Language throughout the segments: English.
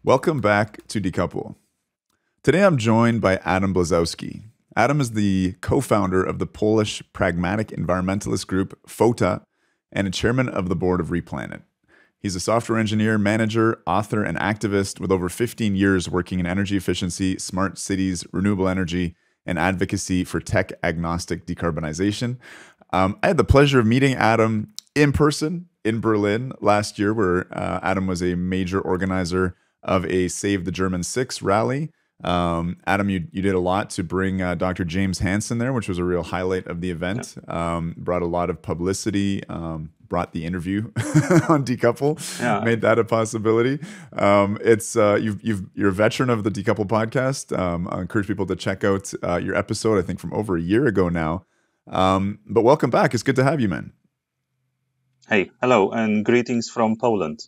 Welcome back to Decouple. Today I'm joined by Adam Blazowski. Adam is the co-founder of the Polish pragmatic environmentalist group FOTA and a chairman of the board of Replanet. He's a software engineer, manager, author, and activist with over 15 years working in energy efficiency, smart cities, renewable energy, and advocacy for tech-agnostic decarbonization. I had the pleasure of meeting Adam in person in Berlin last year, where Adam was a major organizer of a Save the German 6 rally. Adam, you did a lot to bring Dr. James Hansen there, which was a real highlight of the event. Brought a lot of publicity, brought the interview on Decouple, made that a possibility. You're a veteran of the Decouple podcast. I encourage people to check out your episode, I think from over a year ago now. But welcome back. It's good to have you, man. Hey, hello, and greetings from Poland.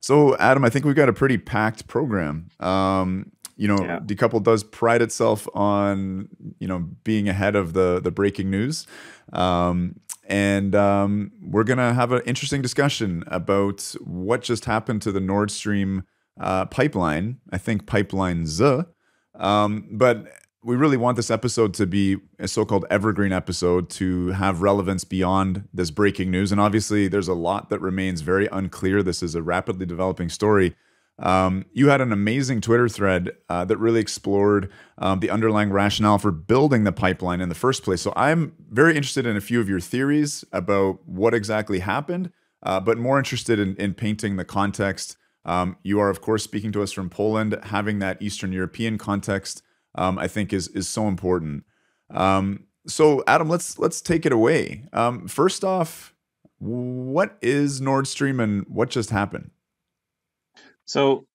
So, Adam, I think we've got a pretty packed program. Decouple does pride itself on, being ahead of the breaking news. We're going to have an interesting discussion about what just happened to the Nord Stream pipeline. I think pipeline Z. But we really want this episode to be a so-called evergreen episode to have relevance beyond this breaking news. And obviously, there's a lot that remains very unclear. This is a rapidly developing story. You had an amazing Twitter thread that really explored the underlying rationale for building the pipeline in the first place. So I'm very interested in a few of your theories about what exactly happened, but more interested in painting the context. You are, of course, speaking to us from Poland. Having that Eastern European context I think is so important. So Adam, let's take it away. First off, what is Nord Stream and what just happened? So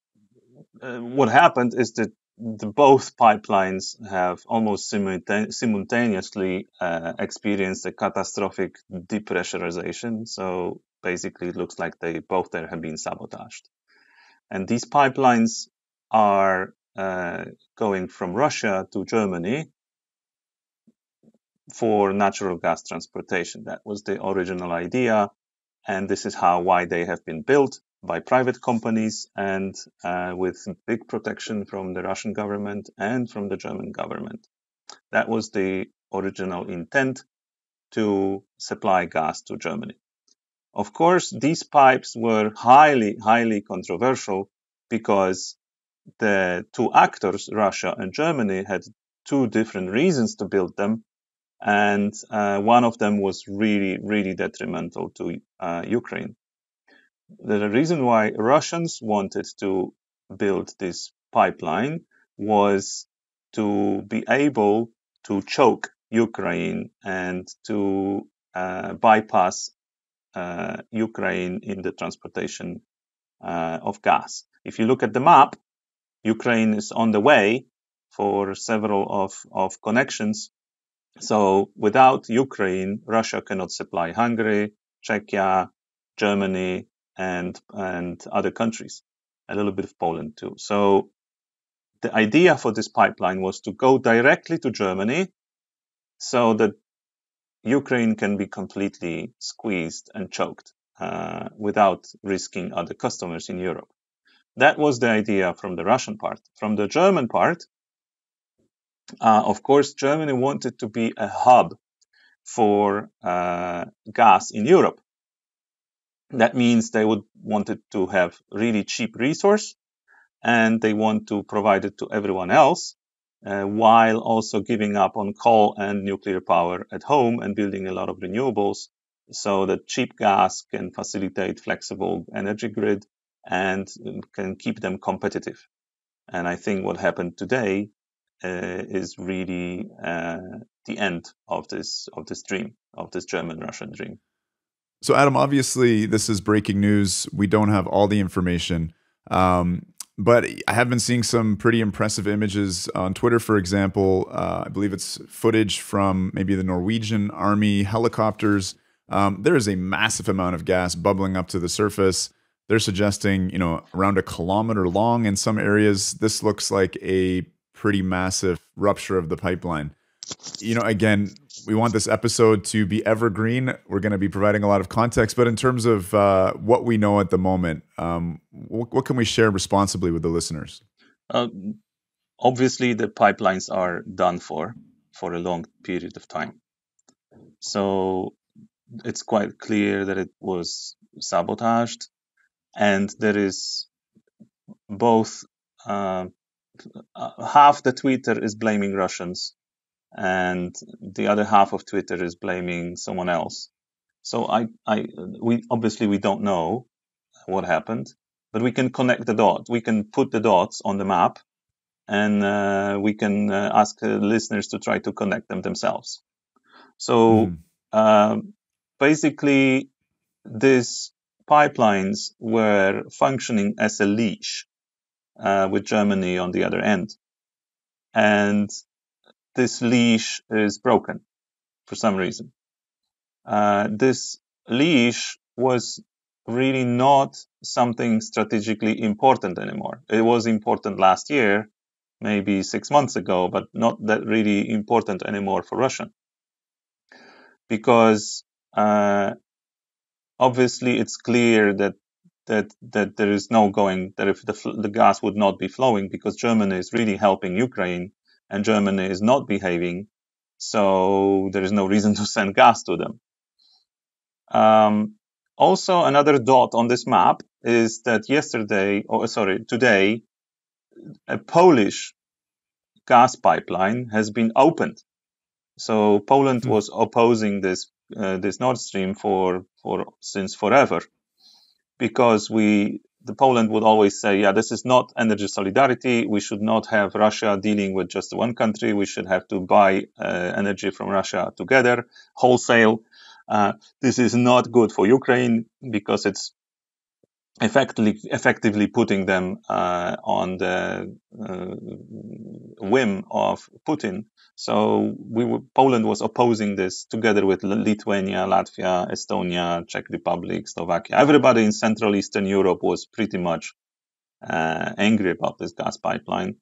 what happened is that both pipelines have almost simultaneously experienced a catastrophic depressurization. So basically it looks like they both there have been sabotaged. And these pipelines are going from Russia to Germany for natural gas transportation. That was the original idea, and this is why they have been built by private companies and with big protection from the Russian government and from the German government. That was the original intent, to supply gas to Germany. Of course, these pipes were highly, highly controversial because the two actors, Russia and Germany, had two different reasons to build them, and one of them was really, really detrimental to Ukraine. The reason why Russians wanted to build this pipeline was to be able to choke Ukraine and to bypass Ukraine in the transportation of gas. If you look at the map, Ukraine is on the way for several of connections. So without Ukraine, Russia cannot supply Hungary, Czechia, Germany, and other countries, a little bit of Poland too. So the idea for this pipeline was to go directly to Germany so that Ukraine can be completely squeezed and choked without risking other customers in Europe. That was the idea from the Russian part. From the German part, of course, Germany wanted to be a hub for gas in Europe. That means they wanted to have really cheap resource, and they want to provide it to everyone else, while also giving up on coal and nuclear power at home and building a lot of renewables, so that cheap gas can facilitate flexible energy grid and can keep them competitive. And I think what happened today is really the end of this dream, of this German-Russian dream. So, Adam, obviously, this is breaking news. We don't have all the information, but I have been seeing some pretty impressive images on Twitter, for example. I believe it's footage from maybe the Norwegian Army helicopters. There is a massive amount of gas bubbling up to the surface. They're suggesting, around 1 kilometer long in some areas. This looks like a pretty massive rupture of the pipeline. again, we want this episode to be evergreen. We're going to be providing a lot of context, but in terms of what we know at the moment, what can we share responsibly with the listeners? Obviously, the pipelines are done for a long period of time. So it's quite clear that it was sabotaged, and there is both half the Twitter is blaming Russians, and the other half of Twitter is blaming someone else. So we don't know what happened, but we can connect the dots. We can put the dots on the map, and we can ask listeners to try to connect them themselves. So basically, these pipelines were functioning as a leash with Germany on the other end. And this leash is broken for some reason. This leash was really not something strategically important anymore. It was important last year, maybe 6 months ago, but not that really important anymore for Russia. Because obviously it's clear that there is no going, that if the gas would not be flowing, because Germany is really helping Ukraine and Germany is not behaving, so there is no reason to send gas to them. Also, another dot on this map is that today, a Polish gas pipeline has been opened. So Poland was opposing this Nord Stream since forever, because Poland would always say, yeah, this is not energy solidarity. We should not have Russia dealing with just one country. We should have to buy energy from Russia together, wholesale. This is not good for Ukraine, because it's effectively putting them on the whim of Putin. So Poland was opposing this together with Lithuania, Latvia, Estonia, Czech Republic, Slovakia. Everybody in Central Eastern Europe was pretty much angry about this gas pipeline.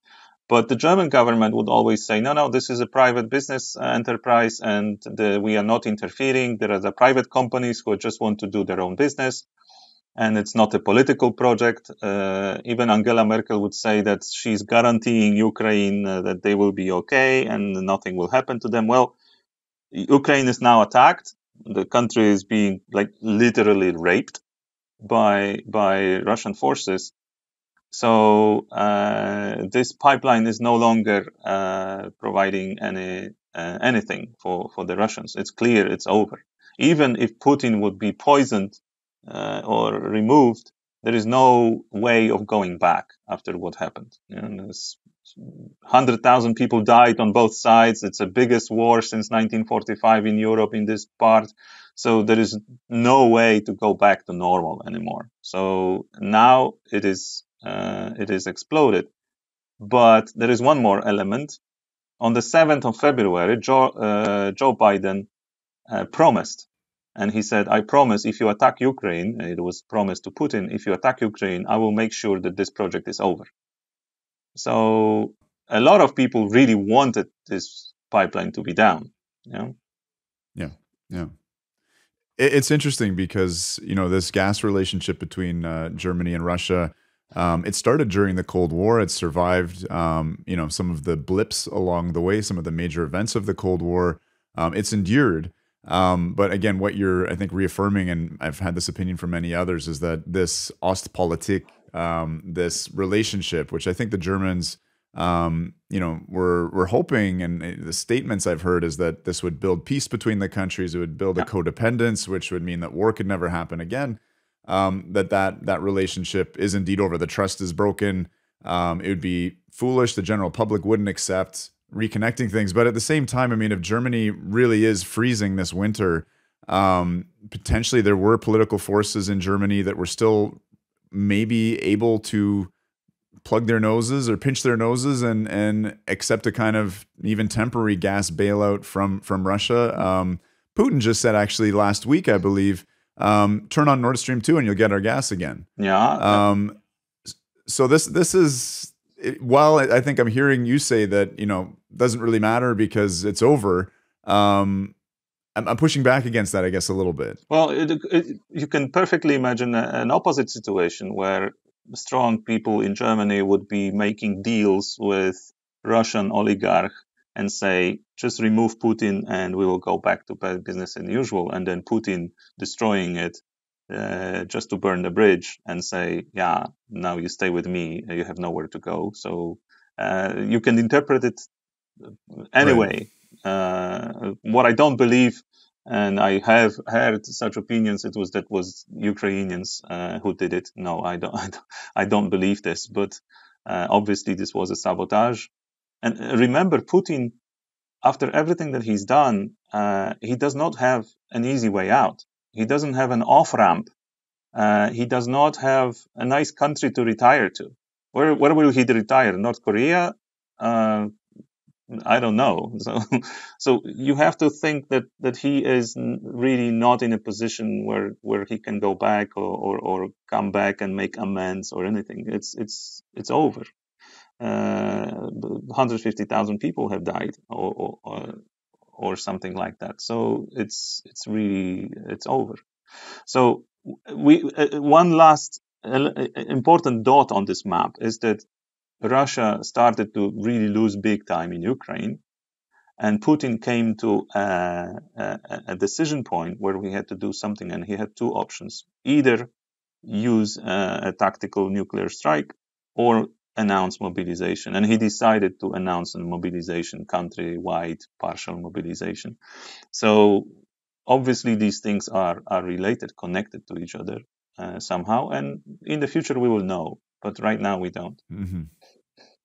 But the German government would always say, no, this is a private business enterprise, and we are not interfering. There are the private companies who just want to do their own business, and it's not a political project. Even Angela Merkel would say that she's guaranteeing Ukraine that they will be okay and nothing will happen to them. Well, Ukraine is now attacked. The country is being literally raped by Russian forces. So this pipeline is no longer providing anything for the Russians. It's clear it's over. Even if Putin would be poisoned or removed, there is no way of going back after what happened. 100,000 people died on both sides. It's the biggest war since 1945 in Europe in this part. So there is no way to go back to normal anymore. So now it is exploded. But there is one more element. On the 7th of February, Joe Biden promised. And he said, I promise, if you attack Ukraine, it was promised to Putin, if you attack Ukraine, I will make sure that this project is over. So a lot of people really wanted this pipeline to be down. Yeah. It's interesting because, this gas relationship between Germany and Russia, it started during the Cold War. It survived, some of the blips along the way, some of the major events of the Cold War. It's endured. But again, what you're, I think, reaffirming, and I've had this opinion from many others, is that this Ostpolitik, this relationship, which I think the Germans, were hoping, and the statements I've heard is that this would build peace between the countries. It would build a codependence, which would mean that war could never happen again. That relationship is indeed over. The trust is broken. It would be foolish. The general public wouldn't accept reconnecting things. But at the same time, I mean, if Germany really is freezing this winter, potentially there were political forces in Germany that were still maybe able to plug their noses or pinch their noses and accept a kind of even temporary gas bailout from Russia. Putin just said, actually last week, I believe, turn on Nord Stream 2 and you'll get our gas again. Yeah. So this is, while I think I'm hearing you say that, doesn't really matter because it's over. I'm pushing back against that, I guess, a little bit. Well, you can perfectly imagine an opposite situation where strong people in Germany would be making deals with Russian oligarch and say, just remove Putin and we will go back to business as usual. And then Putin destroying it just to burn the bridge and say, yeah, now you stay with me, you have nowhere to go. So you can interpret it anyway. Right. What I don't believe, and I have heard such opinions, that was Ukrainians who did it. No, I don't believe this. But obviously, this was a sabotage. And remember, Putin, after everything that he's done, he does not have an easy way out. He doesn't have an off-ramp. He does not have a nice country to retire to. Where will he retire? North Korea? I don't know. So you have to think that he is really not in a position where he can go back or come back and make amends or anything. It's over. 150,000 people have died or something like that. So it's over. So one last important dot on this map is that Russia started to really lose big time in Ukraine, and Putin came to a decision point where we had to do something, and he had two options: either use a tactical nuclear strike or announce mobilization. And he decided to announce a mobilization, country-wide partial mobilization. So obviously these things are related, connected to each other somehow, and in the future we will know, but right now we don't. Mm-hmm.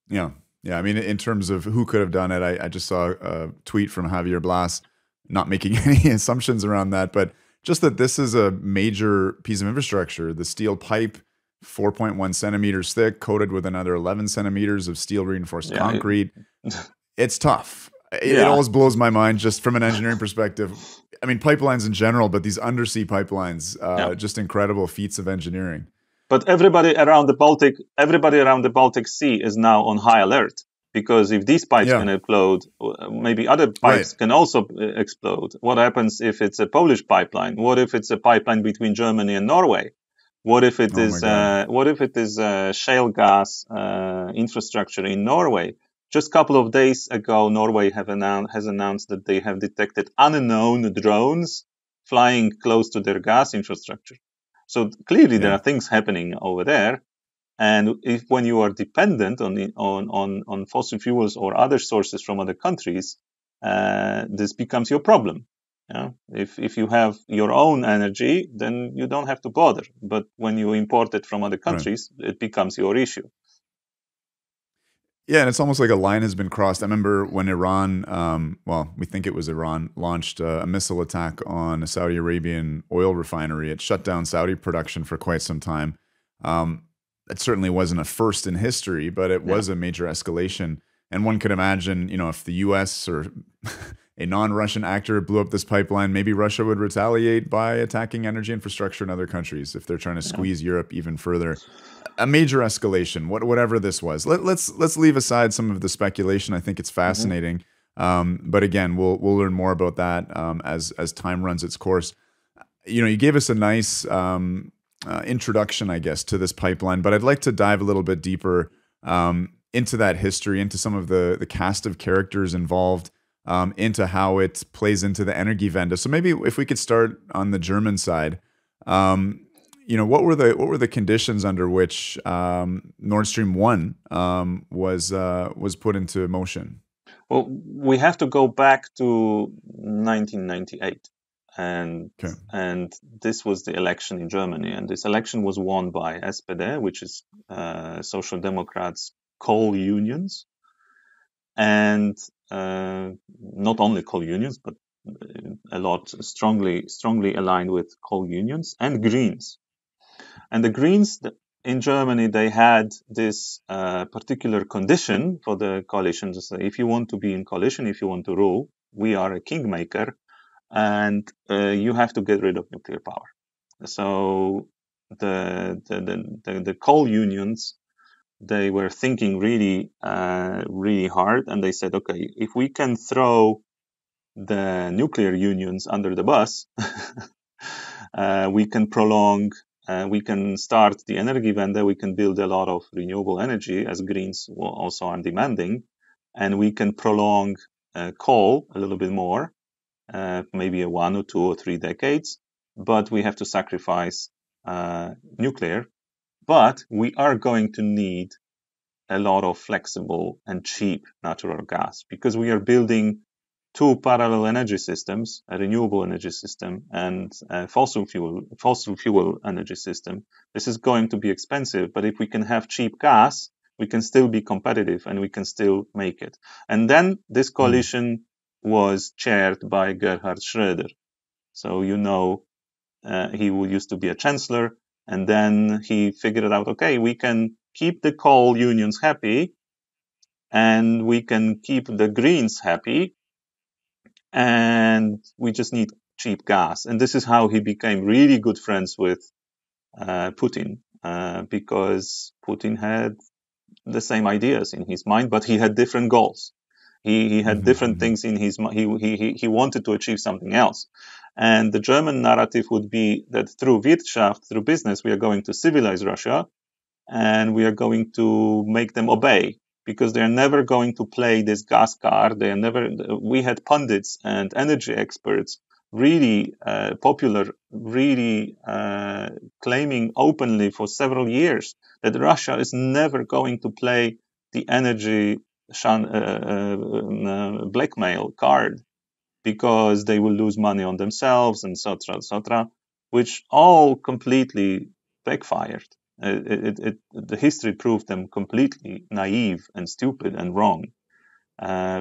Yeah. I mean, in terms of who could have done it, I just saw a tweet from Javier Blas, not making any assumptions around that, but just that this is a major piece of infrastructure. The steel pipe, 4.1 centimeters thick, coated with another 11 centimeters of steel reinforced concrete. It's tough. It always blows my mind just from an engineering perspective. I mean, pipelines in general, but these undersea pipelines, just incredible feats of engineering. But everybody around the Baltic Sea is now on high alert, because if these pipes can explode, maybe other pipes can also explode. What happens if it's a Polish pipeline? What if it's a pipeline between Germany and Norway? What if it is shale gas infrastructure in Norway? Just a couple of days ago, Norway has announced that they have detected unknown drones flying close to their gas infrastructure. So clearly there are things happening over there, and when you are dependent on fossil fuels or other sources from other countries, this becomes your problem. If you have your own energy, then you don't have to bother. But when you import it from other countries, it becomes your issue. Yeah, and it's almost like a line has been crossed. I remember when Iran, we think it was Iran, launched a missile attack on a Saudi Arabian oil refinery. It shut down Saudi production for quite some time. It certainly wasn't a first in history, but it was a major escalation. And one could imagine, if the U.S. or a non-Russian actor blew up this pipeline, maybe Russia would retaliate by attacking energy infrastructure in other countries if they're trying to squeeze Europe even further. A major escalation, whatever this was. Let's leave aside some of the speculation. I think it's fascinating, but again, we'll learn more about that as time runs its course. You gave us a nice introduction, I guess, to this pipeline, but I'd like to dive a little bit deeper into that history, into some of the cast of characters involved, into how it plays into the Energiewende. So maybe if we could start on the German side. What were the conditions under which Nord Stream 1 was put into motion? Well, we have to go back to 1998, and this was the election in Germany, and this election was won by SPD, which is Social Democrats' coal unions, and not only coal unions, but a lot strongly aligned with coal unions, and Greens. And the Greens in Germany, they had this particular condition for the coalition to say, if you want to be in coalition, if you want to rule, we are a kingmaker, and you have to get rid of nuclear power. So the coal unions they were thinking really, really hard, and they said, okay, if we can throw the nuclear unions under the bus, we can prolong, we can start the Energiewende, we can build a lot of renewable energy, as Greens also are demanding, and we can prolong coal a little bit more, maybe 1 or 2 or 3 decades, but we have to sacrifice nuclear. But we are going to need a lot of flexible and cheap natural gas, because we are building 2 parallel energy systems, a renewable energy system and a fossil fuel energy system. This is going to be expensive, but if we can have cheap gas, we can still be competitive and we can still make it. And then this coalition was chaired by Gerhard Schröder. So, he used to be a chancellor, and then he figured out, okay, we can keep the coal unions happy and we can keep the Greens happy, and we just need cheap gas. And this is how he became really good friends with Putin, because Putin had the same ideas in his mind, but he had different goals. He had different things in his mind. He wanted to achieve something else. And the German narrative would be that through Wirtschaft, through business, we are going to civilize Russia, and we are going to make them obey, because they're never going to play this gas card. We had pundits and energy experts really popular, really claiming openly for several years that Russia is never going to play the energy blackmail card, because they will lose money on themselves, and etc., which all completely backfired. The history proved them completely naive and stupid and wrong,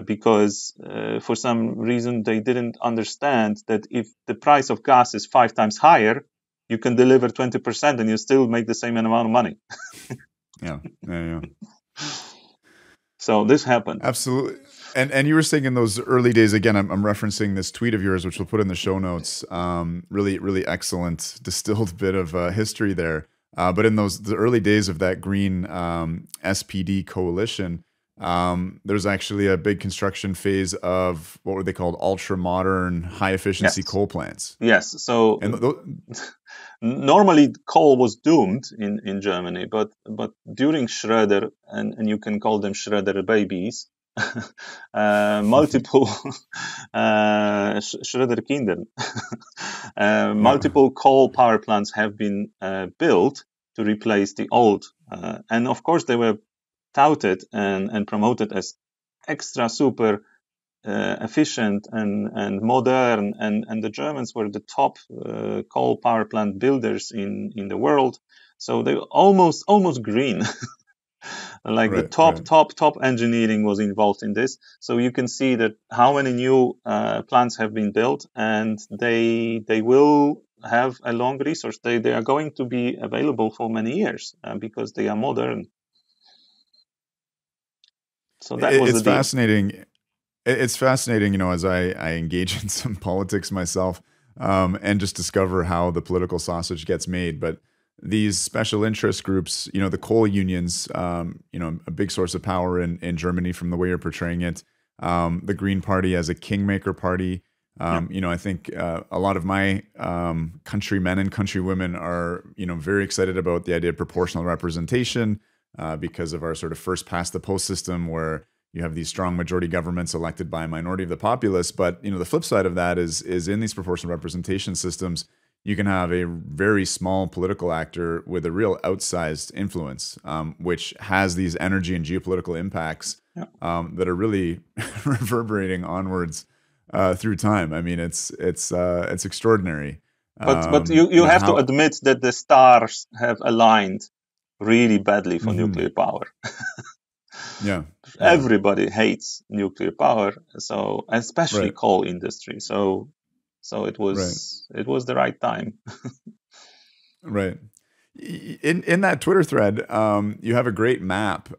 because for some reason they didn't understand that if the price of gas is 5 times higher, you can deliver 20% and you still make the same amount of money. Yeah. So this happened. Absolutely. And you were saying in those early days, again, I'm referencing this tweet of yours, which we'll put in the show notes. Really, really excellent distilled bit of history there. But in the early days of that green SPD coalition, there's actually a big construction phase of what were they called? Ultra-modern, high-efficiency coal plants. Yes. So normally coal was doomed in Germany, but during Schröder, and you can call them Schröder babies, multiple Schröder Kinder, multiple coal power plants have been built to replace the old, and of course they were touted and promoted as extra super efficient and modern, and the Germans were the top coal power plant builders in the world, so they were almost green. Like the top engineering was involved in this. So you can see that how many new plants have been built, and they will have a long resource. They are going to be available for many years because they are modern. So that was it's fascinating. It's fascinating, as I engage in some politics myself, and just discover how the political sausage gets made. But these special interest groups, the coal unions, a big source of power in Germany from the way you're portraying it. The Green Party as a kingmaker party. I think a lot of my countrymen and countrywomen are, very excited about the idea of proportional representation because of our sort of first past the post system, where you have these strong majority governments elected by a minority of the populace. But the flip side of that is in these proportional representation systems, you can have a very small political actor with a real outsized influence, which has these energy and geopolitical impacts that are really reverberating onwards through time. I mean, it's extraordinary. But you have to admit that the stars have aligned really badly for nuclear power. Everybody hates nuclear power, so especially coal industry. So it was the right time. Right. In that Twitter thread, you have a great map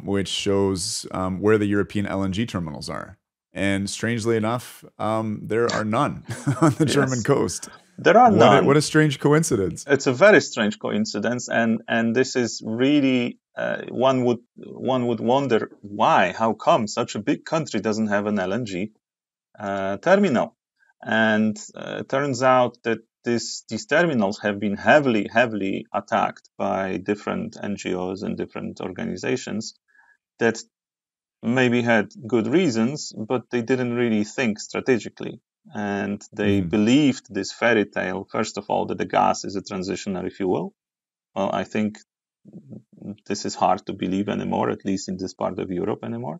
which shows where the European LNG terminals are, and strangely enough, there are none on the German coast. There are none. What a strange coincidence! It's a very strange coincidence, and this is really one would wonder why, how come such a big country doesn't have an LNG terminal? And turns out that these terminals have been heavily attacked by different NGOs and different organizations that maybe had good reasons, but they didn't really think strategically. And they believed this fairy tale, first of all, that the gas is a transitionary fuel. Well, I think this is hard to believe anymore, at least in this part of Europe anymore.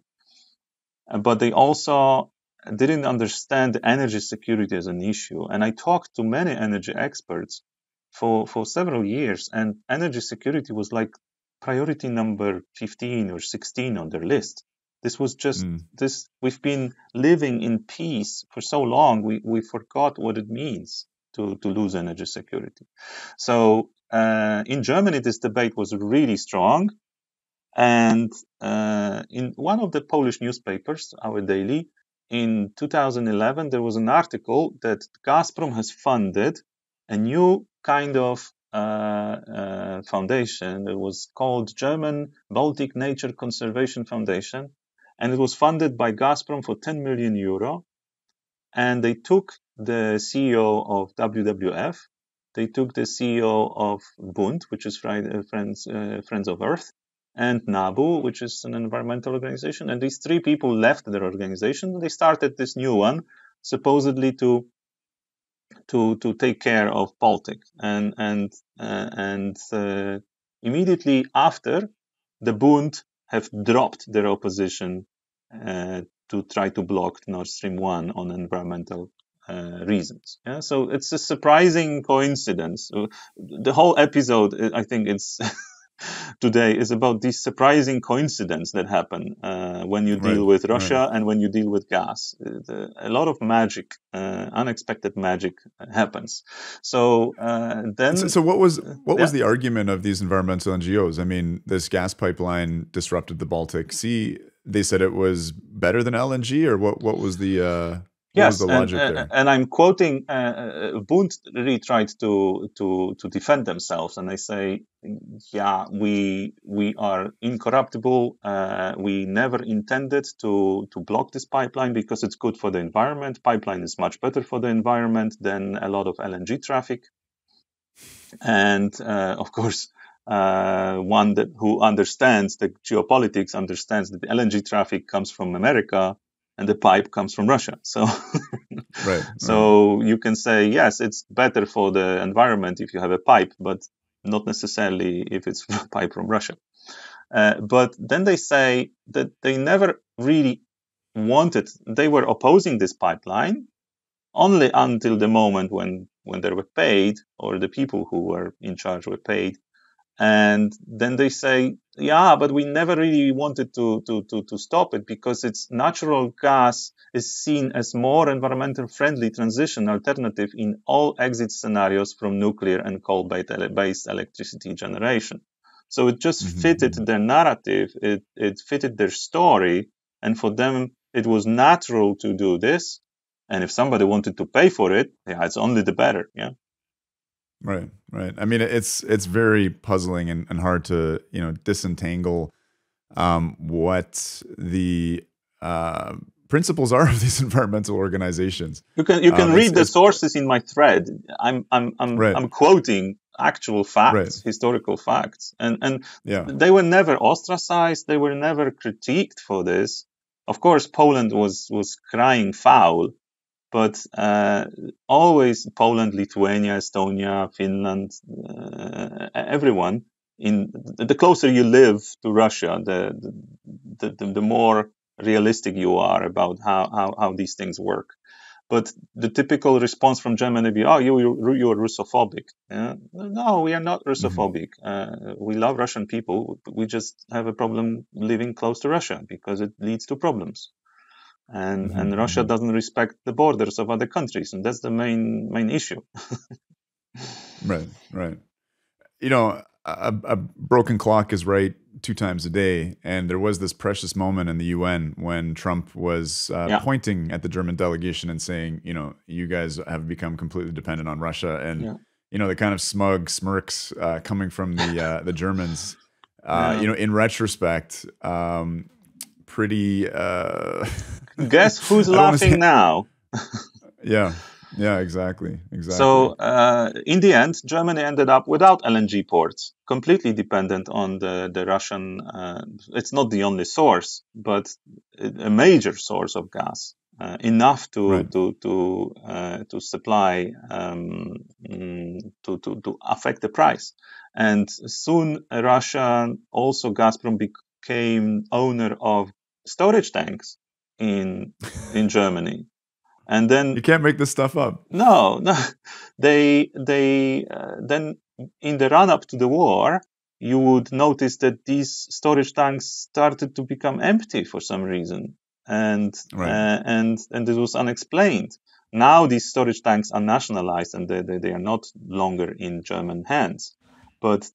But they also didn't understand energy security as an issue. And I talked to many energy experts for several years, and energy security was like priority number 15 or 16 on their list. This was just this. We've been living in peace for so long, we forgot what it means to lose energy security. So in Germany, this debate was really strong. And in one of the Polish newspapers, Our Daily, in 2011, there was an article that Gazprom has funded a new kind of foundation. It was called German Baltic Nature Conservation Foundation, and it was funded by Gazprom for 10 million euro. And they took the CEO of WWF, they took the CEO of Bund, which is Friends of Earth, and NABU, which is an environmental organization. And these three people left their organization. They started this new one, supposedly to take care of Baltic. And immediately after, the Bund have dropped their opposition to try to block Nord Stream 1 on environmental reasons. Yeah? So it's a surprising coincidence. The whole episode, I think it's today, is about this surprising coincidence that happen when you deal with Russia and when you deal with gas. A lot of magic, unexpected magic happens. So then... So what was the argument of these environmental NGOs? I mean, this gas pipeline disrupted the Baltic Sea. They said it was better than LNG, or what was the... Yes, the logic there? And I'm quoting, Bund really tried to defend themselves, and they say, yeah, we are incorruptible. We never intended to block this pipeline because it's good for the environment. Pipeline is much better for the environment than a lot of LNG traffic. And of course, one who understands the geopolitics understands that the LNG traffic comes from America, and the pipe comes from Russia. So, so you can say, yes, it's better for the environment if you have a pipe, but not necessarily if it's a pipe from Russia. But then they say that they never really wanted, they were opposing this pipeline only until the moment when they were paid, or the people who were in charge were paid. And then they say, yeah, but we never really wanted to stop it because its natural gas is seen as more environmental friendly transition alternative in all exit scenarios from nuclear and coal-based electricity generation. So it just fitted their narrative, it fitted their story, and for them it was natural to do this. And if somebody wanted to pay for it, yeah, it's only the better, yeah. Right. I mean, it's very puzzling and hard to disentangle what the principles are of these environmental organizations. You can read the sources in my thread. I'm quoting actual facts, historical facts, and they were never ostracized. They were never critiqued for this. Of course, Poland was crying foul. But always Poland, Lithuania, Estonia, Finland, everyone. The closer you live to Russia, the more realistic you are about how these things work. But the typical response from Germany would be, "Oh, you are Russophobic." Yeah? No, we are not Russophobic. We love Russian people. We just have a problem living close to Russia because it leads to problems. And Russia doesn't respect the borders of other countries, and that's the main issue. Right. A broken clock is right 2 times a day, and there was this precious moment in the UN when Trump was pointing at the German delegation and saying, you guys have become completely dependent on Russia, and the kind of smug smirks coming from the Germans. in retrospect, pretty. Guess who's laughing now? Yeah, exactly. So in the end, Germany ended up without LNG ports, completely dependent on the Russian. It's not the only source, but a major source of gas, enough to supply to affect the price. And soon, Russia, also Gazprom, became owner of storage tanks in Germany. And then you can't make this stuff up. No. They then in the run up to the war, you would notice that these storage tanks started to become empty for some reason, and this was unexplained. Now these storage tanks are nationalized and they are not longer in German hands, but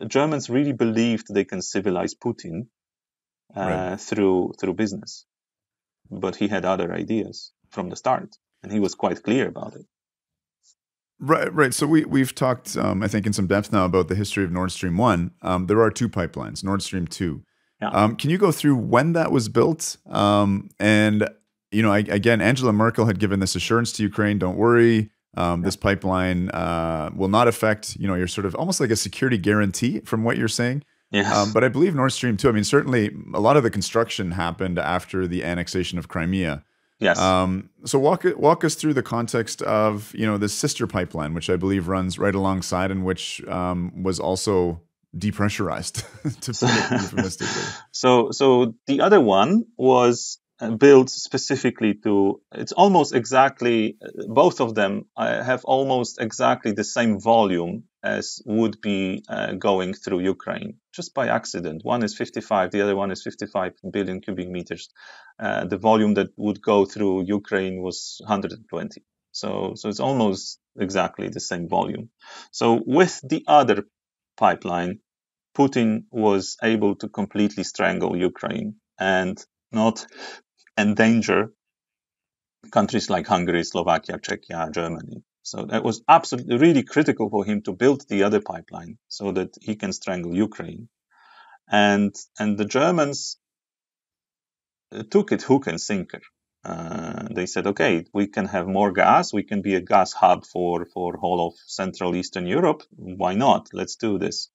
Germans really believed they can civilize Putin through business, but he had other ideas from the start, and he was quite clear about it. Right. So we've talked, I think, in some depth now about the history of Nord Stream 1. There are two pipelines, Nord Stream 2. Yeah. Can you go through when that was built? And, again, Angela Merkel had given this assurance to Ukraine, don't worry, this pipeline will not affect, your sort of almost like a security guarantee from what you're saying. Yes. But I believe Nord Stream 2, I mean, certainly a lot of the construction happened after the annexation of Crimea. Yes. So walk us through the context of, this sister pipeline, which I believe runs right alongside and which was also depressurized, to put it euphemistically. So the other one was built specifically it's almost exactly, both of them have almost exactly the same volume as would be going through Ukraine, just by accident. One is 55, the other one is 55 billion cubic meters. The volume that would go through Ukraine was 120. So it's almost exactly the same volume. So with the other pipeline, Putin was able to completely strangle Ukraine and not endanger countries like Hungary, Slovakia, Czechia, Germany. So that was absolutely really critical for him to build the other pipeline so that he can strangle Ukraine. And the Germans took it hook and sinker. They said, okay, we can have more gas. We can be a gas hub for whole of Central Eastern Europe. Why not? Let's do this.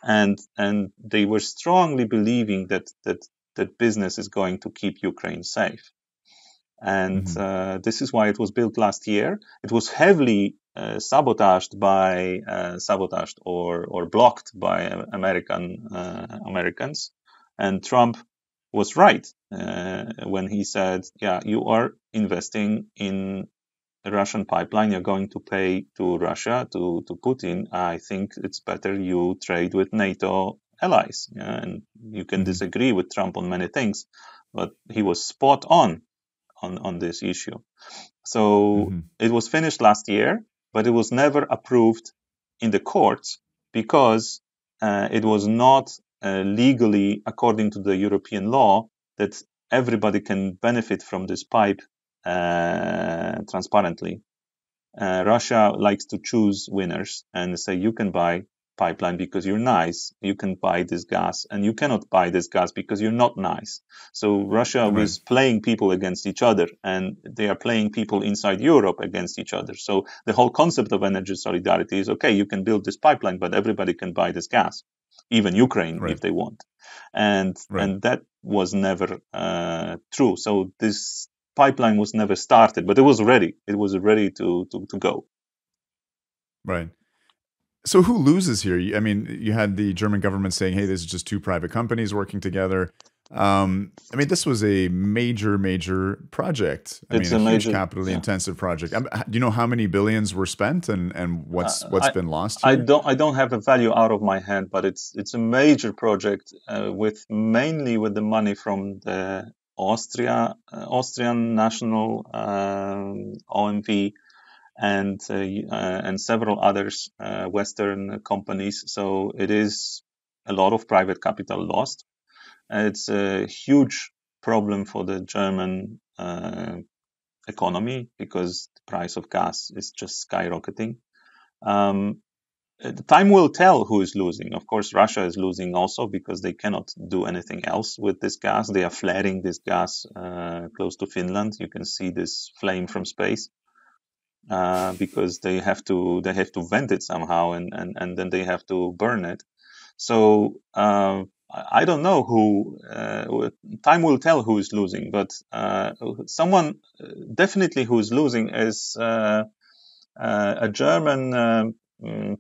And they were strongly believing that business is going to keep Ukraine safe. And this is why it was built last year. It was heavily sabotaged or blocked by Americans. And Trump was right when he said, yeah, you are investing in a Russian pipeline. You're going to pay to Russia, to Putin. I think it's better you trade with NATO allies. And you can disagree with Trump on many things, but he was spot on this issue. So it was finished last year, but it was never approved in the courts because it was not legally, according to the European law, that everybody can benefit from this pipe transparently. Russia likes to choose winners and say you can buy pipeline because you're nice, you can buy this gas, and you cannot buy this gas because you're not nice. So Russia was playing people against each other, and they are playing people inside Europe against each other. So the whole concept of energy solidarity is, okay, you can build this pipeline, but everybody can buy this gas, even Ukraine if they want. And that was never true. So this pipeline was never started, but it was ready. It was ready to go. Right. So who loses here? I mean, you had the German government saying, hey, this is just two private companies working together. I mean, this was a major project. It's a huge capitally intensive project. Do you know how many billions were spent and what's been lost here? I don't have a value out of my head, but it's a major project mainly with the money from the Austrian national OMV and several others Western companies. So it is a lot of private capital lost. It's a huge problem for the German economy because the price of gas is just skyrocketing. time will tell who is losing. Of course, Russia is losing also because they cannot do anything else with this gas. They are flaring this gas close to Finland. You can see this flame from space because they have to vent it somehow, and then they have to burn it. So I don't know who. Time will tell who is losing, but someone definitely who is losing is a German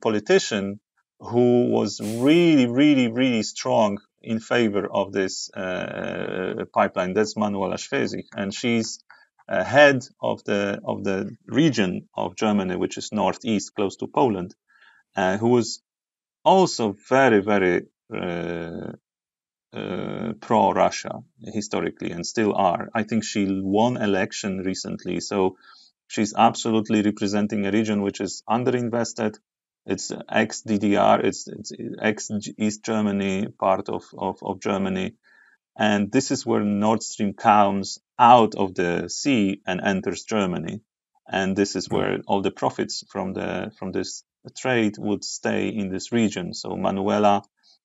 politician who was really, really, really strong in favor of this pipeline. That's Manuela Schwesig, and she's head of the region of Germany, which is northeast, close to Poland, who was also very, very pro-Russia historically, and still are. I think she won election recently, so she's absolutely representing a region which is underinvested. It's ex-DDR, it's ex-East Germany, part of Germany. And this is where Nord Stream comes out of the sea and enters Germany. And this is where all the profits from this trade would stay in this region. So Manuela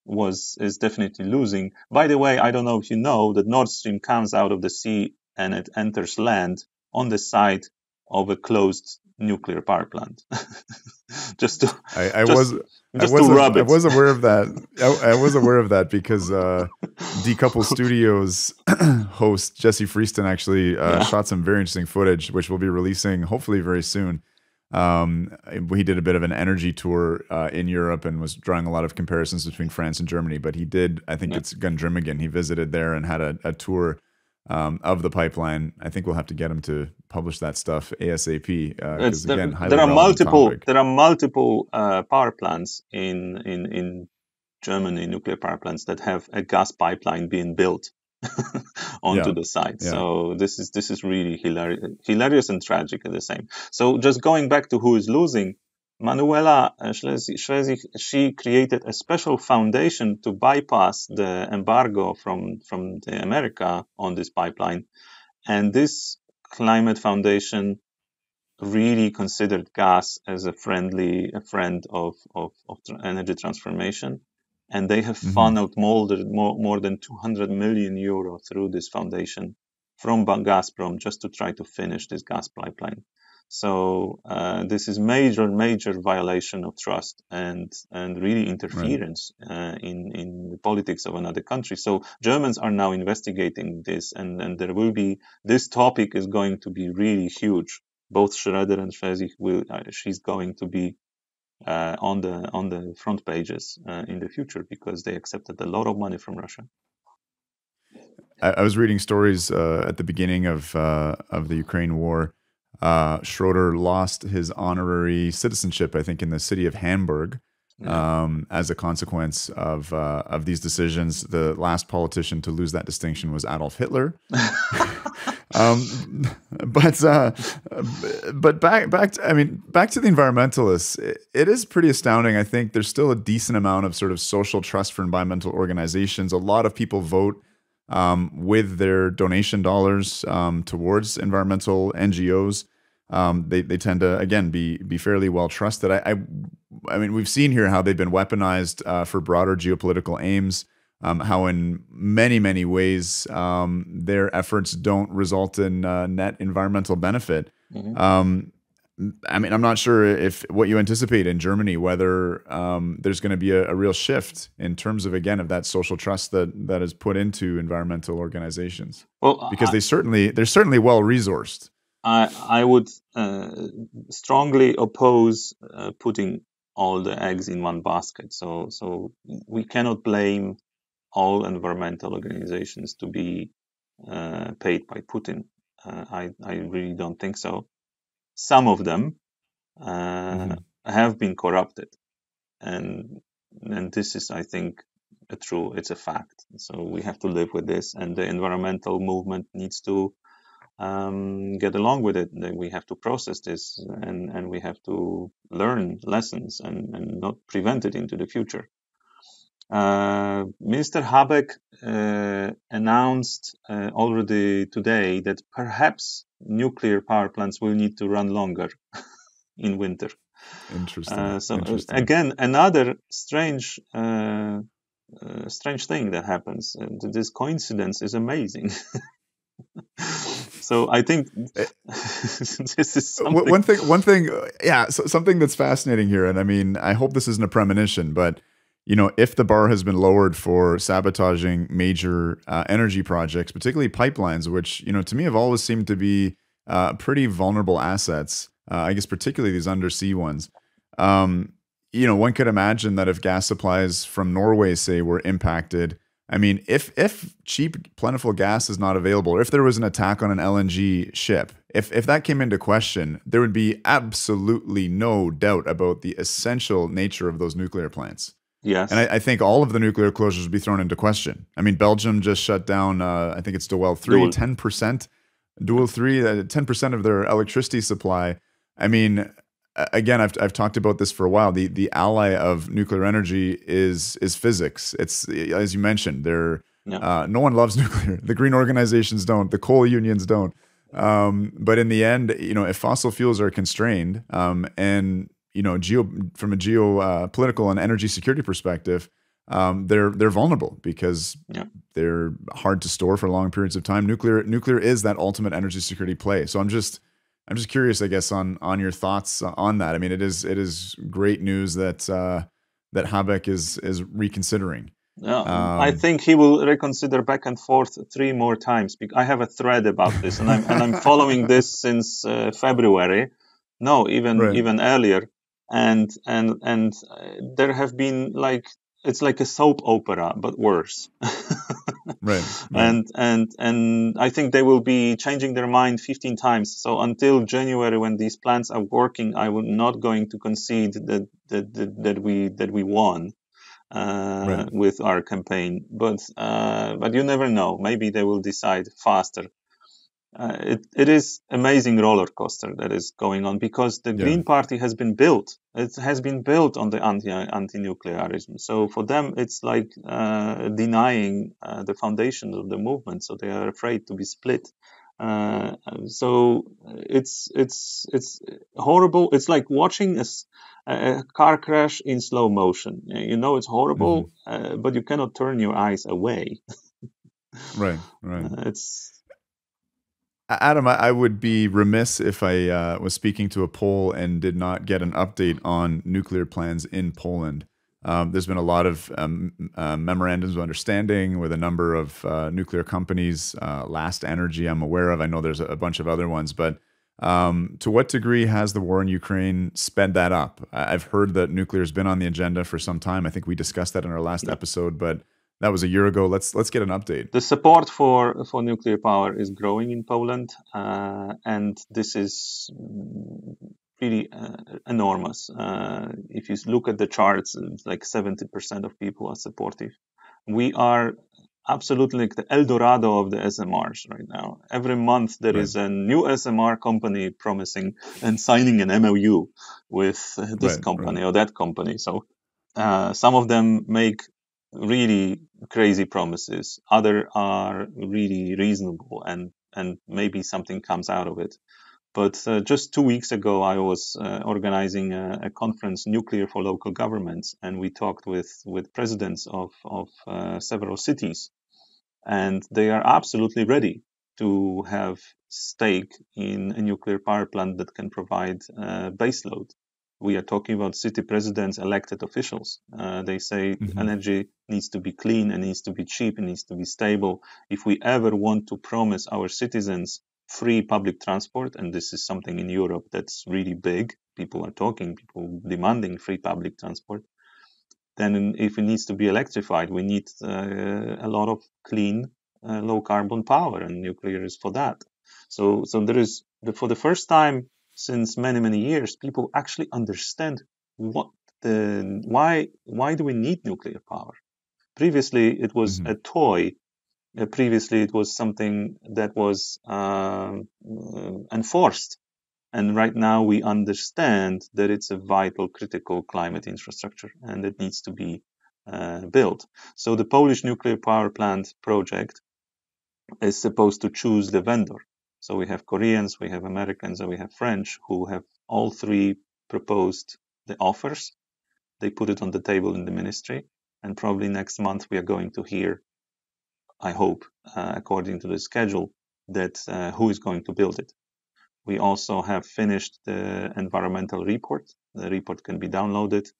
is definitely losing. By the way, I don't know if you know that Nord Stream comes out of the sea and it enters land on the site of a closed nuclear power plant. I was aware of that. I was aware of that because Decouple Studios host Jesse Freeston actually shot some very interesting footage, which we'll be releasing hopefully very soon. He did a bit of an energy tour in Europe and was drawing a lot of comparisons between France and Germany. But he did, I think it's Gundremmingen. He visited there and had a tour of the pipeline. I think we'll have to get him to publish that stuff ASAP. There are multiple power plants in Germany, nuclear power plants that have a gas pipeline being built onto the site. Yeah. So this is really hilarious and tragic at the same. So just going back to who is losing, Manuela Schwesig, she created a special foundation to bypass the embargo from the America on this pipeline, and this climate foundation really considered gas as a friend of energy transformation. And they have funneled more than 200 million euro through this foundation from Gazprom just to try to finish this gas pipeline. So this is major violation of trust and really interference in the politics of another country. So Germans are now investigating this, and there will be, this topic is going to be really huge. Both Schroeder and Schwesig she's going to be on the front pages in the future because they accepted a lot of money from Russia. I was reading stories at the beginning of the Ukraine war. Schroeder lost his honorary citizenship, I think, in the city of Hamburg as a consequence of these decisions. The last politician to lose that distinction was Adolf Hitler. But back to the environmentalists, it is pretty astounding. I think there's still a decent amount of sort of social trust for environmental organizations. A lot of people vote with their donation dollars towards environmental NGOs. They tend to, again, be fairly well trusted. I mean, we've seen here how they've been weaponized for broader geopolitical aims. How in many ways their efforts don't result in net environmental benefit. I mean, I'm not sure if what you anticipate in Germany, whether there's going to be a real shift in terms of, again, of that social trust that is put into environmental organizations. Well, because they're certainly well resourced. I would strongly oppose putting all the eggs in one basket. So we cannot blame all environmental organizations to be paid by Putin. I really don't think so. Some of them have been corrupted, and this is, I think, it's a fact. So we have to live with this, and the environmental movement needs to get along with it. We have to process this, and we have to learn lessons and not prevent it into the future. Minister Habeck announced already today that perhaps nuclear power plants will need to run longer in winter. Interesting. So Interesting. again, another strange thing that happens. This coincidence is amazing. So I think this is something. One thing, yeah, so something that's fascinating here, and I mean, I hope this isn't a premonition, but if the bar has been lowered for sabotaging major energy projects, particularly pipelines, which to me have always seemed to be pretty vulnerable assets, I guess particularly these undersea ones. One could imagine that if gas supplies from Norway, say, were impacted, I mean, if cheap, plentiful gas is not available, or if there was an attack on an LNG ship, if that came into question, there would be absolutely no doubt about the essential nature of those nuclear plants. Yes. And I think all of the nuclear closures would be thrown into question. I mean, Belgium just shut down, I think it's Doel 3, 10%, Doel 3, 10% of their electricity supply. I mean, again, I've talked about this for a while. The ally of nuclear energy is physics. It's, as you mentioned, no one loves nuclear. The green organizations don't. The coal unions don't. But in the end, if fossil fuels are constrained, and from a geopolitical and energy security perspective, they're vulnerable because they're hard to store for long periods of time. Nuclear is that ultimate energy security play. So I'm just curious, I guess, on your thoughts on that. I mean, it is great news that Habeck is reconsidering. I think he will reconsider back and forth 3 more times. I have a thread about this, and I'm following this since February. No, even earlier. And there have been it's like a soap opera, but worse. Right. And I think they will be changing their mind 15 times. So until January, when these plans are working, I'm not going to concede that we won with our campaign. But you never know. Maybe they will decide faster. It is amazing roller coaster that is going on because the Green Party has been built. It has been built on the anti-nuclearism. So for them, it's like denying the foundations of the movement. So they are afraid to be split. So it's horrible. It's like watching a car crash in slow motion. It's horrible, but you cannot turn your eyes away. Right. Adam, I would be remiss if I was speaking to a Pole and did not get an update on nuclear plans in Poland. There's been a lot of memorandums of understanding with a number of nuclear companies. Last Energy, I'm aware of. I know there's a bunch of other ones. But to what degree has the war in Ukraine sped that up? I've heard that nuclear has been on the agenda for some time. I think we discussed that in our last episode, but that was a year ago. Let's get an update. The support for nuclear power is growing in Poland, and this is really enormous. If you look at the charts, it's like 70% of people are supportive. We are absolutely like the El Dorado of the SMRs right now. Every month there is a new SMR company promising and signing an MOU with this company or that company. So some of them make really crazy promises. Others are really reasonable, and maybe something comes out of it. But just 2 weeks ago, I was organizing a conference, Nuclear for Local Governments, and we talked with presidents of several cities, and they are absolutely ready to have stake in a nuclear power plant that can provide baseload. We are talking about city presidents, elected officials. They say energy needs to be clean, and needs to be cheap, and needs to be stable. If we ever want to promise our citizens free public transport, and this is something in Europe that's really big, people demanding free public transport, then if it needs to be electrified, we need a lot of clean, low carbon power, and nuclear is for that. So there is, for the first time since many years, people actually understand why do we need nuclear power. Previously, it was a toy. Previously, it was something that was enforced. And right now, we understand that it's a vital, critical climate infrastructure, and it needs to be built. So the Polish nuclear power plant project is supposed to choose the vendor. So we have Koreans, we have Americans, and we have French, who have all three proposed the offers. They put it on the table in the ministry, and probably next month we are going to hear, I hope, according to the schedule, that who is going to build it. We also have finished the environmental report. The report can be downloaded,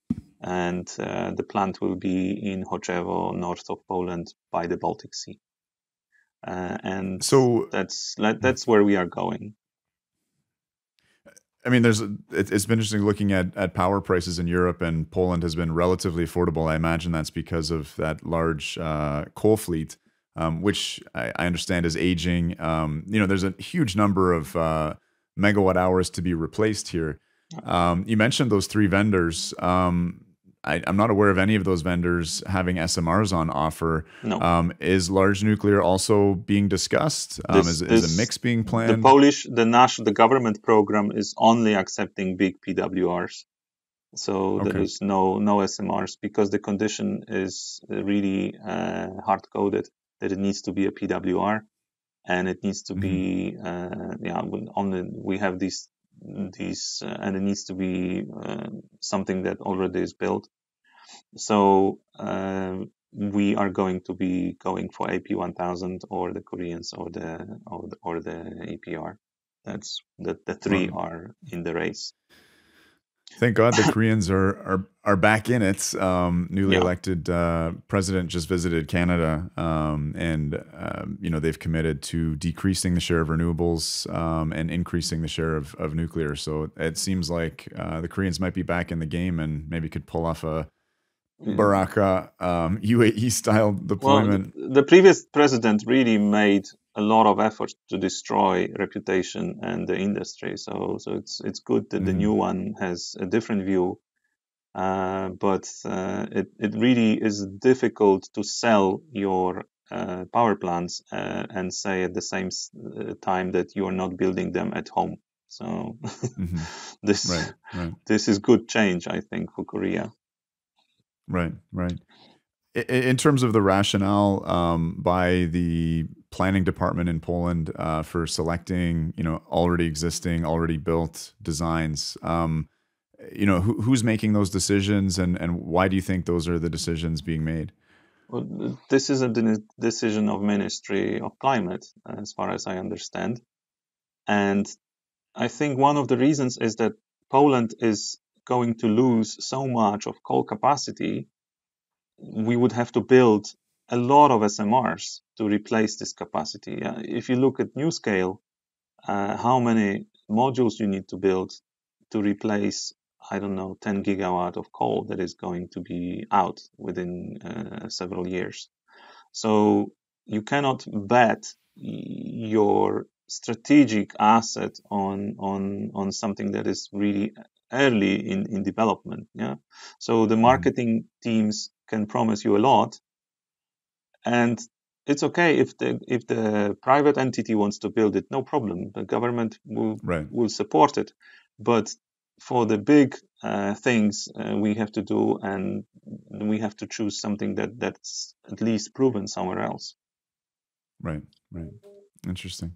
and the plant will be in Choczewo, north of Poland, by the Baltic Sea. And so that's where we are going. I mean, it's been interesting looking at power prices in Europe, and Poland has been relatively affordable. I imagine that's because of that large coal fleet, which I understand is aging. There's a huge number of megawatt hours to be replaced here. You mentioned those 3 vendors. I'm not aware of any of those vendors having SMRs on offer. No. Is large nuclear also being discussed? Is a mix being planned? The government program is only accepting big PWRs. So there is no SMRs, because the condition is really hard-coded that it needs to be a PWR, and it needs to be we have these and it needs to be something that already is built. So we are going to be going for AP1000 or the Koreans or the EPR. That's the 3 are in the race. Thank God the Koreans are back in it. Newly elected president just visited Canada, and they've committed to decreasing the share of renewables and increasing the share of nuclear. So it seems like the Koreans might be back in the game and maybe could pull off a Baraka UAE style deployment. Well, the previous president really made a lot of effort to destroy reputation and the industry. So it's good that the new one has a different view. But it really is difficult to sell your power plants and say at the same time that you are not building them at home. So this is good change, I think, for Korea. Right. In terms of the rationale by the planning department in Poland for selecting, already existing, already built designs, who's making those decisions, and why do you think those are the decisions being made? Well, this is a decision of Ministry of Climate, as far as I understand. And I think one of the reasons is that Poland is going to lose so much of coal capacity. We would have to build a lot of SMRs to replace this capacity. If you look at NuScale, how many modules you need to build to replace, 10 gigawatt of coal that is going to be out within several years. So you cannot bet your strategic asset on something that is really early in development. So the marketing teams can promise you a lot, and it's okay if the private entity wants to build it, no problem. The government will support it. But for the big things we have to do, and we have to choose something that's at least proven somewhere else. Right. Interesting.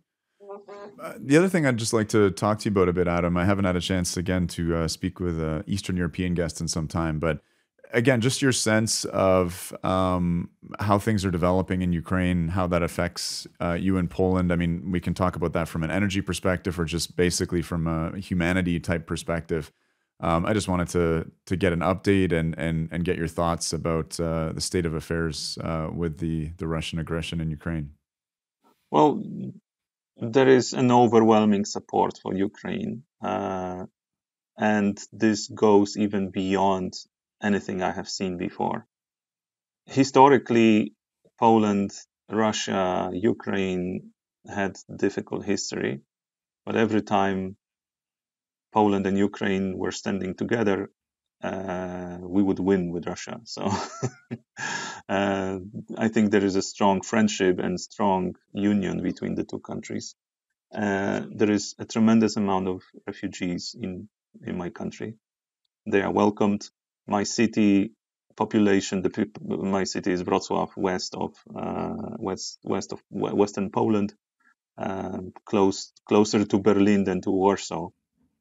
The other thing I'd just like to talk to you about a bit, Adam, I haven't had a chance again to speak with an Eastern European guest in some time, but again, just your sense of how things are developing in Ukraine, how that affects you in Poland. I mean, we can talk about that from an energy perspective or just basically from a humanity type perspective. I just wanted to get an update and get your thoughts about the state of affairs with the Russian aggression in Ukraine. Well, there is an overwhelming support for Ukraine, and this goes even beyond anything I have seen before. Historically, Poland, Russia, Ukraine had difficult history, but every time Poland and Ukraine were standing together, we would win with Russia. So I think there is a strong friendship and strong union between the two countries. There is a tremendous amount of refugees in my country. They are welcomed. My city population, my city is Wrocław, west of Western Poland, closer to Berlin than to Warsaw.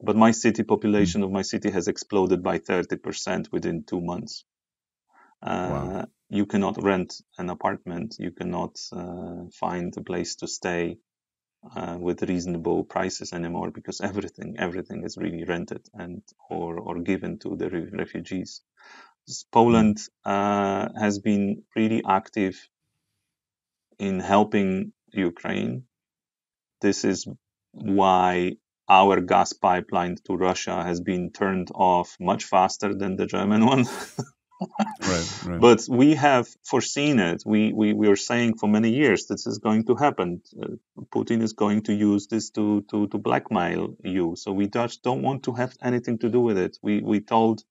But my city population of my city has exploded by 30% within 2 months. Wow. You cannot rent an apartment. You cannot find a place to stay with reasonable prices anymore, because everything is really rented and or given to the refugees. Poland has been really active in helping Ukraine. This is why our gas pipeline to Russia has been turned off much faster than the German one. Right. But we have foreseen it. We were saying for many years this is going to happen. Putin is going to use this to blackmail you. So we just don't want to have anything to do with it. We told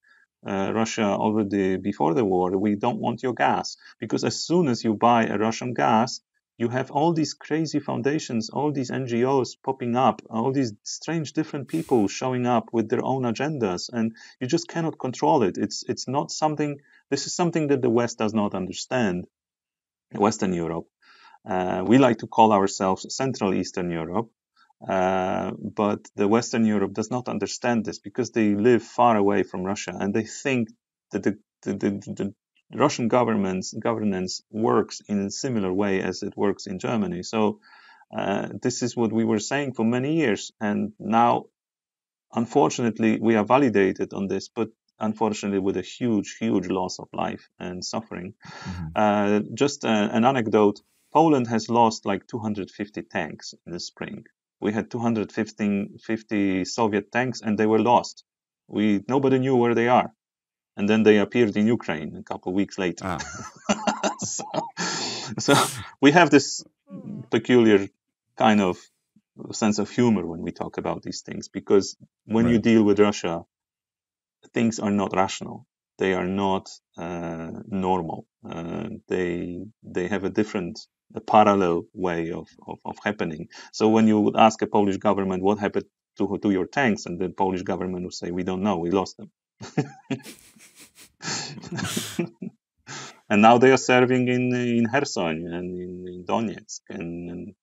Russia already before the war, we don't want your gas, because as soon as you buy a Russian gas, you have all these crazy foundations, all these NGOs popping up, all these strange different people showing up with their own agendas, and you just cannot control it. It's not something. This is something that the West does not understand. Western Europe. We like to call ourselves Central Eastern Europe, but the Western Europe does not understand this, because they live far away from Russia, and they think that the Russian governance works in a similar way as it works in Germany. So this is what we were saying for many years, and now, unfortunately, we are validated on this, but unfortunately with a huge loss of life and suffering. Just an anecdote: Poland has lost like 250 tanks in the spring. We had 250 Soviet tanks, and they were lost. Nobody knew where they are. And then they appeared in Ukraine a couple of weeks later. So we have this peculiar kind of sense of humor when we talk about these things, because when you deal with Russia, things are not rational. They are not normal. They have a parallel way of happening. So when you would ask a Polish government what happened to your tanks, and the Polish government would say, we don't know, we lost them. And now they are serving in Kherson and in Donetsk and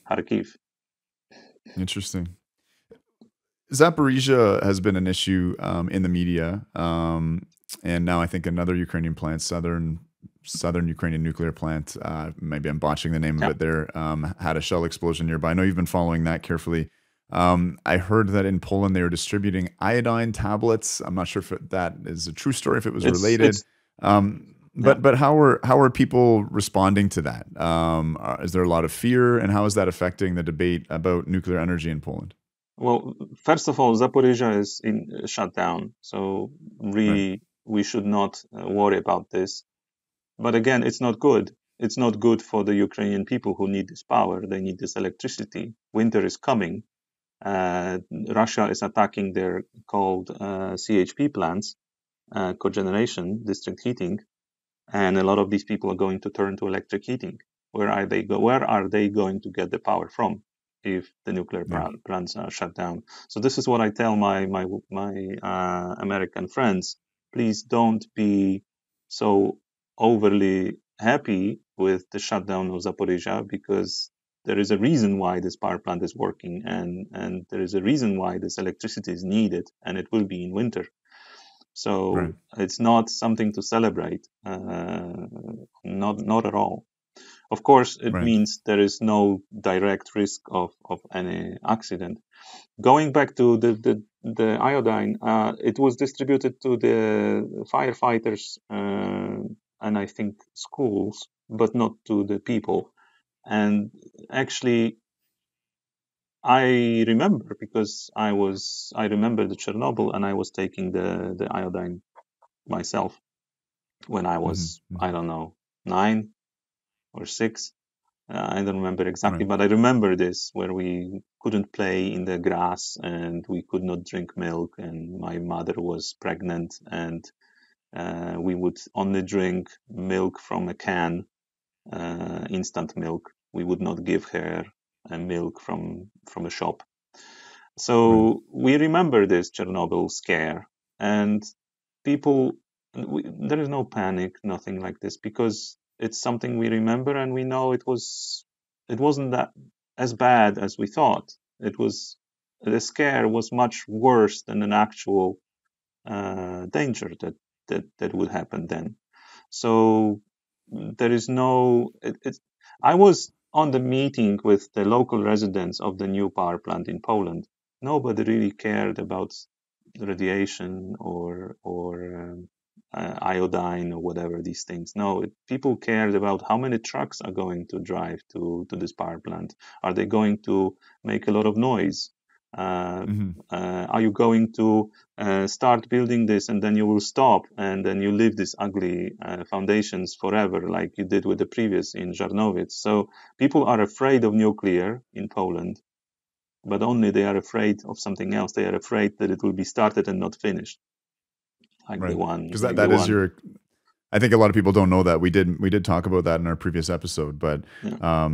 Kharkiv. Interesting. Zaporizhzhia has been an issue in the media, and now I think another Ukrainian plant, southern Ukrainian nuclear plant, maybe I'm botching the name of it there, had a shell explosion nearby. I know you've been following that carefully. I heard that in Poland they were distributing iodine tablets. I'm not sure if that is a true story, if it was related. But how are people responding to that? Is there a lot of fear, and how is that affecting the debate about nuclear energy in Poland? Well, first of all, Zaporizhzhia is in shutdown, so really we should not worry about this. But again, it's not good. It's not good for the Ukrainian people who need this power. They need this electricity. Winter is coming. Russia is attacking their called CHP plants, cogeneration, district heating, and a lot of these people are going to turn to electric heating. Where are they going to get the power from if the nuclear plants are shut down? So this is what I tell my American friends: please don't be so overly happy with the shutdown of Zaporizhzhia, because there is a reason why this power plant is working, and there is a reason why this electricity is needed, and it will be in winter. So it's not something to celebrate, not at all. Of course, it means there is no direct risk of any accident. Going back to the iodine, it was distributed to the firefighters and I think schools, but not to the people. And actually, I remember, because I remember the Chernobyl, and I was taking the iodine myself when I was, I don't know, 9 or 6. I don't remember exactly, but I remember this, where we couldn't play in the grass and we could not drink milk, and my mother was pregnant, and we would only drink milk from a can, instant milk. We would not give her milk from a shop. So we remember this Chernobyl scare, and people, there is no panic, nothing like this, because it's something we remember, and we know it wasn't that as bad as we thought. It was the scare was much worse than an actual danger that would happen then. So there is no. I was on the meeting with the local residents of the new power plant in Poland. Nobody really cared about radiation or iodine or whatever these things. No, people cared about how many trucks are going to drive to this power plant. Are they going to make a lot of noise? Are you going to start building this and then you will stop and then you leave these ugly foundations forever, like you did with the previous in Żarnowiec? So people are afraid of nuclear in Poland, but only they are afraid of something else. They are afraid that it will be started and not finished, like right. the one. Because that is your. I think a lot of people don't know that we did talk about that in our previous episode, but Yeah.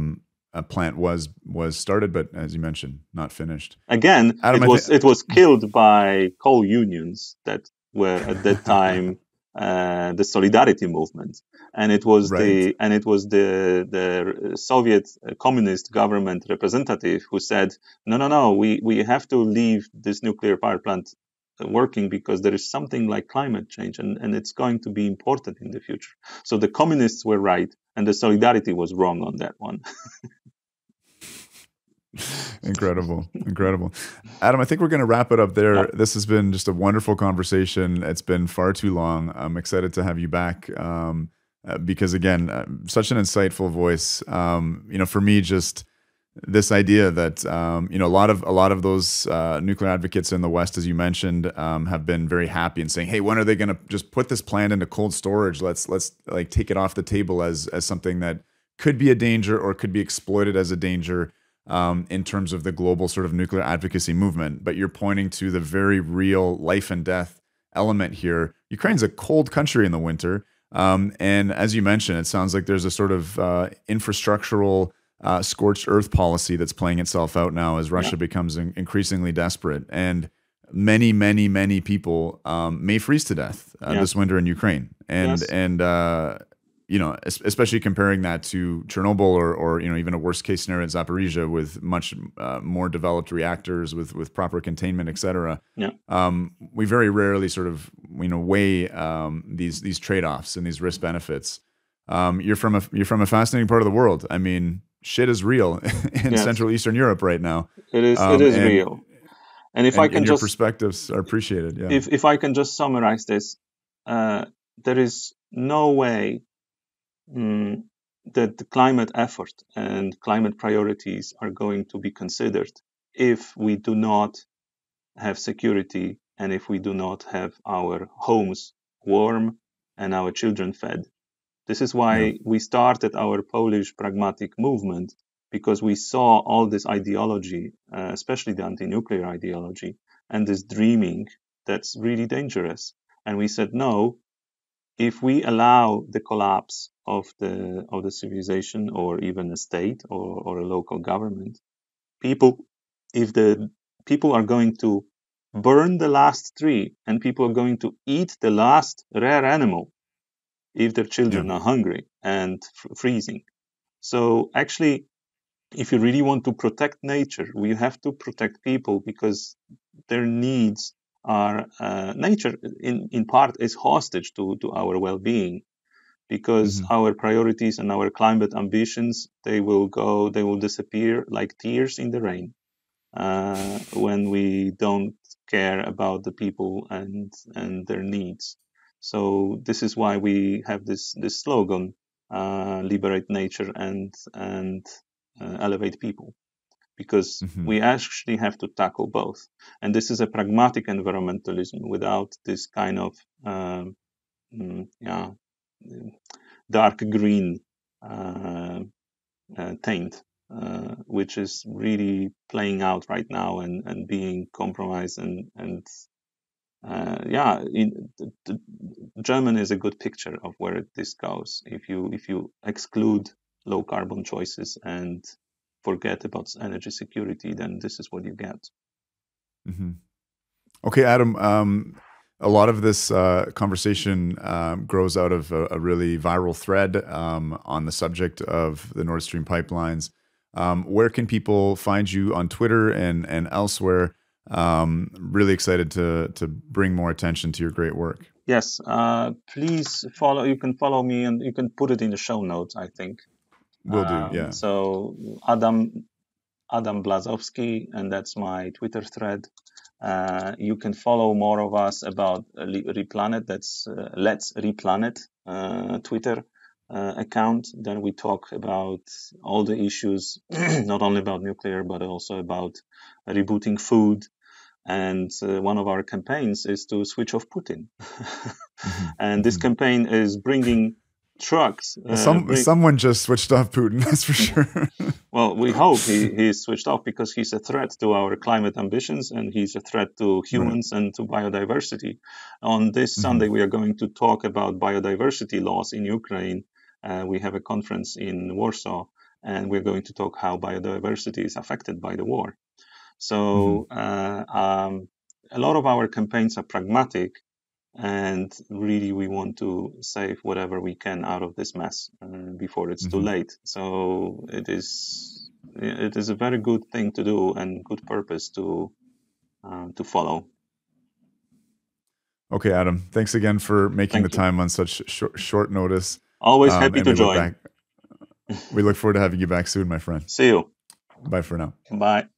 A plant was started, but as you mentioned, not finished. Again, Adam, it was killed by coal unions that were at that time the Solidarity movement, and it was right. the Soviet communist government representative who said, no, we have to leave this nuclear power plant working because there is something like climate change and it's going to be important in the future. So the communists were right and the Solidarity was wrong on that one. Incredible. Adam, I think we're going to wrap it up there. Yeah. This has been just a wonderful conversation. It's been far too long. I'm excited to have you back because, again, such an insightful voice. For me, just this idea that a lot of those nuclear advocates in the West, as you mentioned, have been very happy and saying, "Hey, when are they going to just put this plant into cold storage? Let's like take it off the table as something that could be a danger or could be exploited as a danger." In terms of the global sort of nuclear advocacy movement. But you're pointing to the very real life and death element here. Ukraine's a cold country in the winter. And as you mentioned, it sounds like there's a sort of infrastructural scorched earth policy that's playing itself out now as Russia becomes increasingly desperate. And many, many, many people may freeze to death this winter in Ukraine. And especially comparing that to Chernobyl or even a worst case scenario at Zaporizhzhia with much more developed reactors with proper containment, et cetera. Yeah. We very rarely sort of weigh these trade-offs and these risk benefits. You're from a fascinating part of the world. I mean, shit is real in Central Eastern Europe right now. It is real. And if I can your perspectives are appreciated. Yeah. If I can just summarize this, there is no way that the climate effort and climate priorities are going to be considered if we do not have security and if we do not have our homes warm and our children fed. This is why we started our Polish pragmatic movement, because we saw all this ideology, especially the anti-nuclear ideology, and this dreaming that's really dangerous. And we said, no, if we allow the collapse of the civilization or even a state or a local government, if the people are going to burn the last tree and people are going to eat the last rare animal if their children are hungry and freezing. So actually, if you really want to protect nature, we have to protect people because their needs are nature in part is hostage to our well-being, because our priorities and our climate ambitions, they will disappear like tears in the rain when we don't care about the people and their needs. So this is why we have this slogan, liberate nature and elevate people, because we actually have to tackle both. And this is a pragmatic environmentalism without this kind of dark green taint, which is really playing out right now and being compromised. Germany is a good picture of where this goes. If you exclude low carbon choices and forget about energy security, then this is what you get. Okay, Adam. A lot of this conversation grows out of a really viral thread on the subject of the Nord Stream pipelines. Where can people find you on Twitter and elsewhere? Really excited to bring more attention to your great work. Yes, please follow. You can follow me, and you can put it in the show notes, I think. Will do, yeah. So Adam Blazowski, and that's my Twitter thread. You can follow more of us about Replanet. That's Let's Replanet Twitter account. Then we talk about all the issues, not only about nuclear, but also about rebooting food. And one of our campaigns is to switch off Putin. And this campaign is bringing trucks. Someone just switched off Putin, that's for sure. Well, we hope he's switched off, because he's a threat to our climate ambitions, and he's a threat to humans and to biodiversity. On this Sunday, we are going to talk about biodiversity laws in Ukraine. We have a conference in Warsaw, and we're going to talk how biodiversity is affected by the war. So a lot of our campaigns are pragmatic, and really we want to save whatever we can out of this mess before it's too late. So it is a very good thing to do and good purpose to follow. Okay, Adam, thanks again for making the time on such short notice. Always happy to join. We look forward to having you back soon, my friend. See you. Bye for now. Bye.